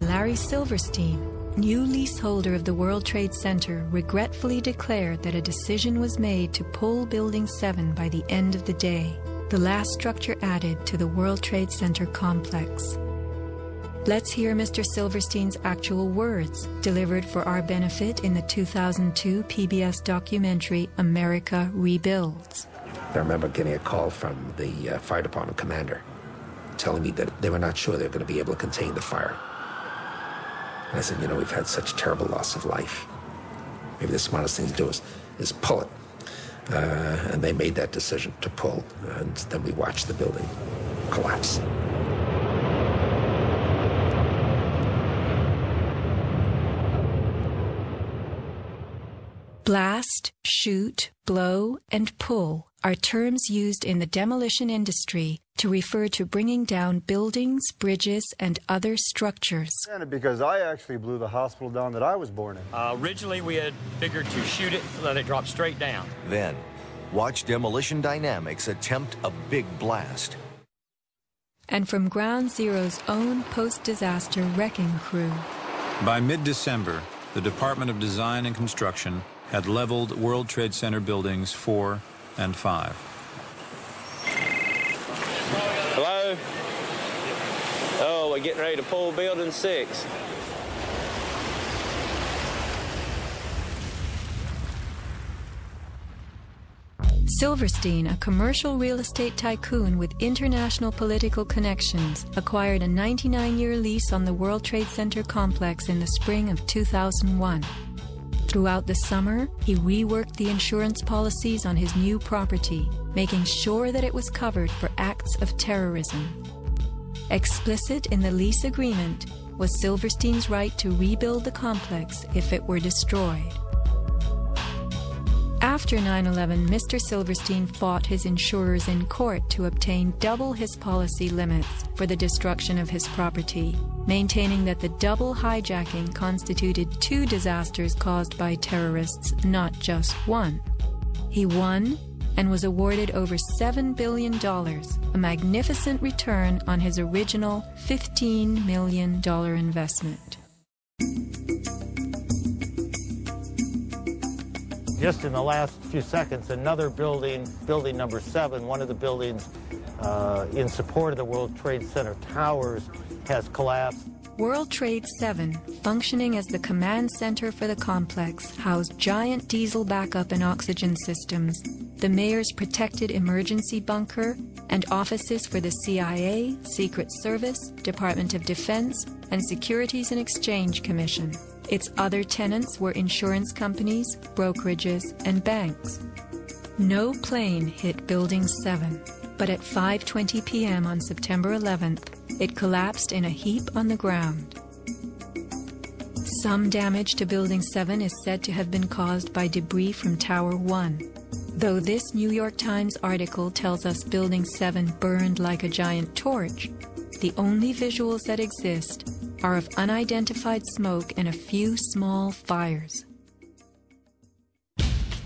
Larry Silverstein, new leaseholder of the World Trade Center, regretfully declared that a decision was made to pull Building 7 by the end of the day, the last structure added to the World Trade Center complex. Let's hear Mr. Silverstein's actual words, delivered for our benefit in the 2002 PBS documentary America Rebuilds. I remember getting a call from the fire department commander telling me that they were not sure they were going to be able to contain the fire. And I said, we've had such terrible loss of life. Maybe the smartest thing to do is pull it. And they made that decision to pull, and then we watched the building collapse. Blast, shoot, blow, and pull are terms used in the demolition industry to refer to bringing down buildings, bridges, and other structures. Because I actually blew the hospital down that I was born in. Originally, we had figured to shoot it, let it drop straight down. Then, watch Demolition Dynamics attempt a big blast. And from Ground Zero's own post-disaster wrecking crew. By mid-December, the Department of Design and Construction had leveled World Trade Center buildings 4 and 5. Hello? Oh, we're getting ready to pull building 6. Silverstein, a commercial real estate tycoon with international political connections, acquired a 99-year lease on the World Trade Center complex in the spring of 2001. Throughout the summer, he reworked the insurance policies on his new property, making sure that it was covered for acts of terrorism. Explicit in the lease agreement was Silverstein's right to rebuild the complex if it were destroyed. After 9/11, Mr. Silverstein fought his insurers in court to obtain double his policy limits for the destruction of his property, maintaining that the double hijacking constituted 2 disasters caused by terrorists, not just one. He won and was awarded over $7 billion, a magnificent return on his original $15 million investment. Just in the last few seconds, another building, building number 7, one of the buildings in support of the World Trade Center towers, has collapsed. World Trade 7, functioning as the command center for the complex, housed giant diesel backup and oxygen systems, the mayor's protected emergency bunker, and offices for the CIA, Secret Service, Department of Defense, and Securities and Exchange Commission. Its other tenants were insurance companies, brokerages, and banks. No plane hit Building 7, but at 5:20 p.m. on September 11th, it collapsed in a heap on the ground. Some damage to Building 7 is said to have been caused by debris from Tower 1. Though this New York Times article tells us Building 7 burned like a giant torch, the only visuals that exist are of unidentified smoke and a few small fires.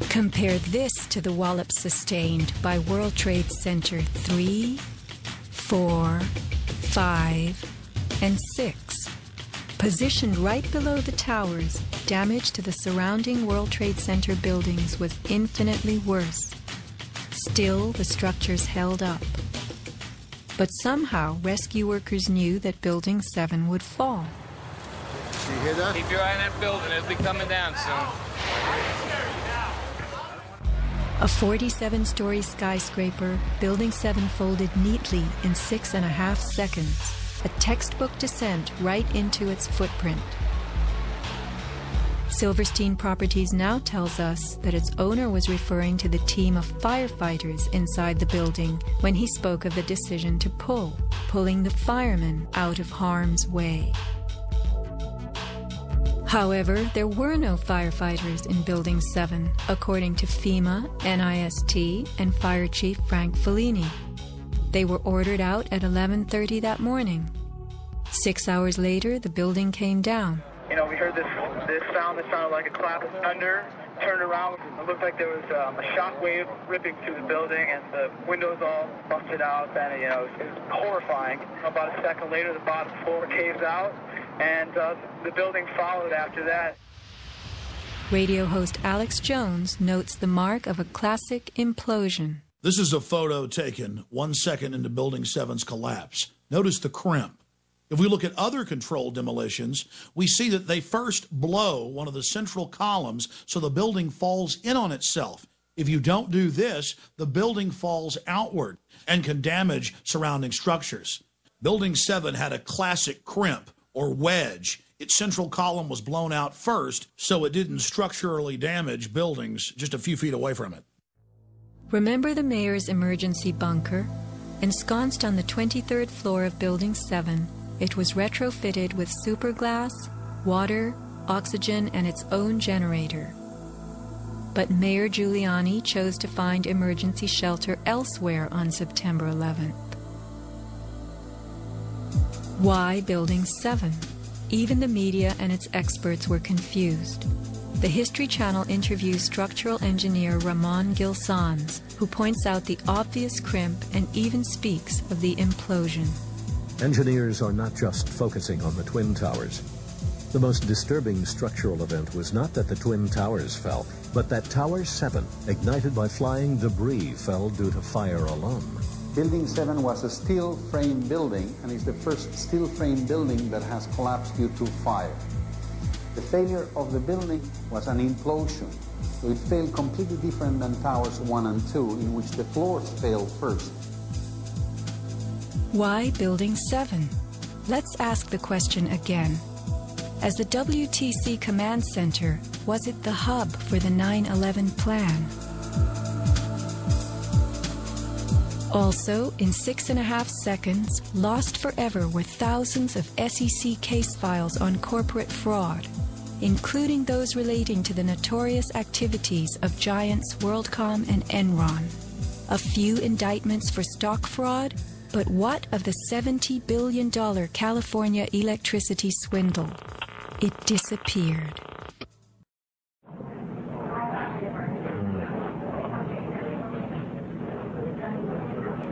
Compare this to the wallop sustained by World Trade Center 3, 4, 5, and 6. Positioned right below the towers, damage to the surrounding World Trade Center buildings was infinitely worse. Still, the structures held up. But somehow, rescue workers knew that Building 7 would fall. You hear that? Keep your eye on that building. It'll be coming down soon. A 47-story skyscraper, Building 7 folded neatly in 6.5 seconds, a textbook descent right into its footprint. Silverstein Properties now tells us that its owner was referring to the team of firefighters inside the building when he spoke of the decision to pulling the firemen out of harm's way. However, there were no firefighters in Building 7, according to FEMA, NIST, and Fire Chief Frank Fellini. They were ordered out at 11:30 that morning. 6 hours later, the building came down. We heard this sound that sounded like a clap of thunder. Turned around, it looked like there was a shock wave ripping through the building, and the windows all busted out, and it was horrifying. About a second later, the bottom floor caves out, and the building followed after that. Radio host Alex Jones notes the mark of a classic implosion. This is a photo taken 1 second into Building 7's collapse. Notice the crimp. If we look at other controlled demolitions, we see that they first blow one of the central columns so the building falls in on itself. If you don't do this, the building falls outward and can damage surrounding structures. Building 7 had a classic crimp or wedge. Its central column was blown out first, so it didn't structurally damage buildings just a few feet away from it. Remember the mayor's emergency bunker? Ensconced on the 23rd floor of Building 7, it was retrofitted with superglass, water, oxygen, and its own generator. But Mayor Giuliani chose to find emergency shelter elsewhere on September 11th. Why Building 7? Even the media and its experts were confused. The History Channel interviews structural engineer Ramon Gilsans, who points out the obvious crimp and even speaks of the implosion. Engineers are not just focusing on the Twin Towers. The most disturbing structural event was not that the Twin Towers fell, but that Tower 7, ignited by flying debris, fell due to fire alone. Building 7 was a steel frame building and is the first steel frame building that has collapsed due to fire. The failure of the building was an implosion, so it failed completely different than Towers 1 and 2, in which the floors failed first. Why Building 7? Let's ask the question again. As the WTC Command Center, was it the hub for the 9/11 plan? Also, in 6.5 seconds, lost forever were thousands of SEC case files on corporate fraud, including those relating to the notorious activities of giants WorldCom and Enron. A few indictments for stock fraud, but what of the $70 billion California electricity swindle? It disappeared.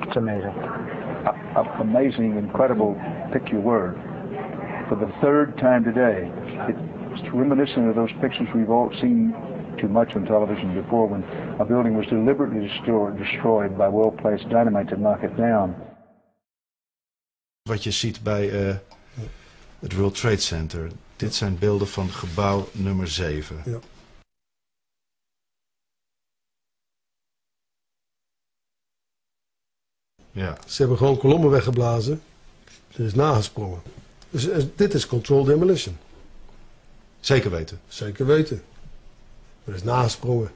It's amazing. Amazing, incredible, pick your word. For the third time today, it's reminiscent of those pictures we've all seen too much on television before, when a building was deliberately destroyed by well-placed dynamite to knock it down. Wat je ziet bij het World Trade Center. Dit zijn beelden van gebouw nummer 7. Ja. Ja. Ze hebben gewoon kolommen weggeblazen. Er is nagesprongen. Dus dit is controlled demolition. Zeker weten? Zeker weten. Er is nagesprongen.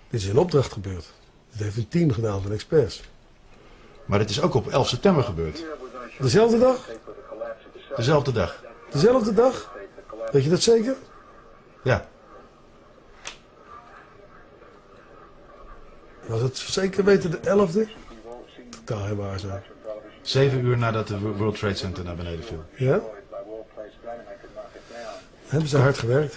Dit is in opdracht gebeurd. Dit heeft een team gedaan van experts. Maar dit is ook op 11 september gebeurd. Dezelfde dag? Dezelfde dag. Dezelfde dag? Weet je dat zeker? Ja. Was het zeker weten de 11e? Totaal heel waar zijn. 7 uur nadat de World Trade Center naar beneden viel. Ja? Hebben ze hard gewerkt.